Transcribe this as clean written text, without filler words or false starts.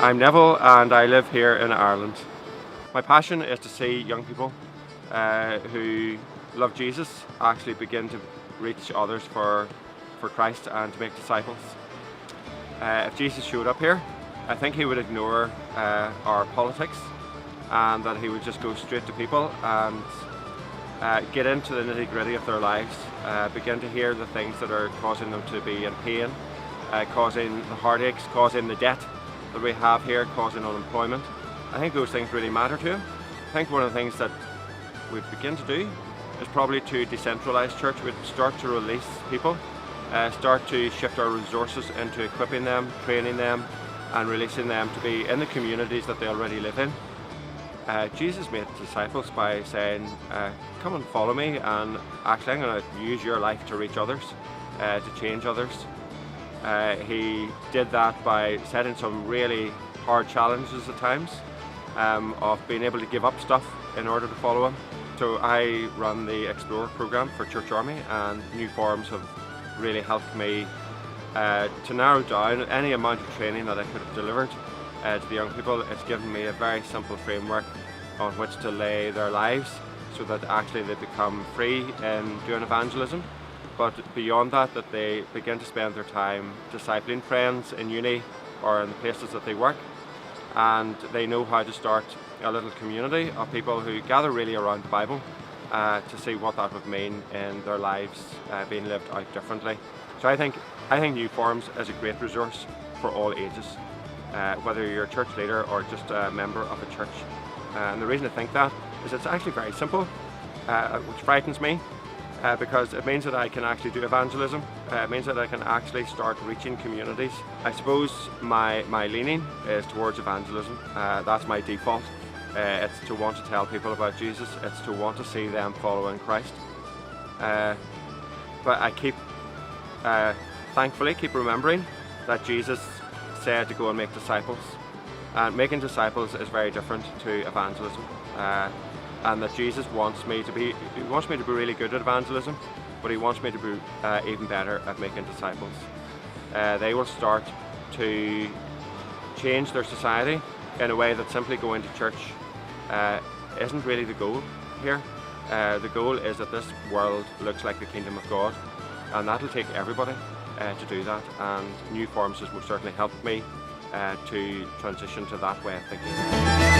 I'm Neville and I live here in Ireland. My passion is to see young people who love Jesus actually begin to reach others for Christ and to make disciples. If Jesus showed up here, I think he would ignore our politics and that he would just go straight to people and get into the nitty-gritty of their lives, begin to hear the things that are causing them to be in pain, causing the heartaches, causing the debt that we have here, causing unemployment. I think those things really matter to him. I think one of the things that we'd begin to do is probably to decentralise church. We'd start to release people, start to shift our resources into equipping them, training them and releasing them to be in the communities that they already live in. Jesus made disciples by saying, come and follow me, and actually I'm going to use your life to reach others, to change others. He did that by setting some really hard challenges at times, of being able to give up stuff in order to follow him. So I run the Explorer program for Church Army, and New Forms have really helped me to narrow down any amount of training that I could have delivered to the young people. It's given me a very simple framework on which to lay their lives so that actually they become free in doing evangelism. But beyond that, that they begin to spend their time discipling friends in uni or in the places that they work, and they know how to start a little community of people who gather really around the Bible to see what that would mean in their lives being lived out differently. So I think New Forms is a great resource for all ages, whether you're a church leader or just a member of a church. And the reason I think that is it's actually very simple, which frightens me, because it means that I can actually do evangelism. It means that I can actually start reaching communities. I suppose my leaning is towards evangelism. That's my default. It's to want to tell people about Jesus. It's to want to see them following Christ. But I thankfully keep remembering that Jesus said to go and make disciples. And making disciples is very different to evangelism. And that Jesus wants me to be really good at evangelism, but he wants me to be even better at making disciples. They will start to change their society in a way that simply going to church isn't really the goal here. The goal is that this world looks like the kingdom of God, and that'll take everybody to do that, and New Forms has most certainly helped me to transition to that way of thinking.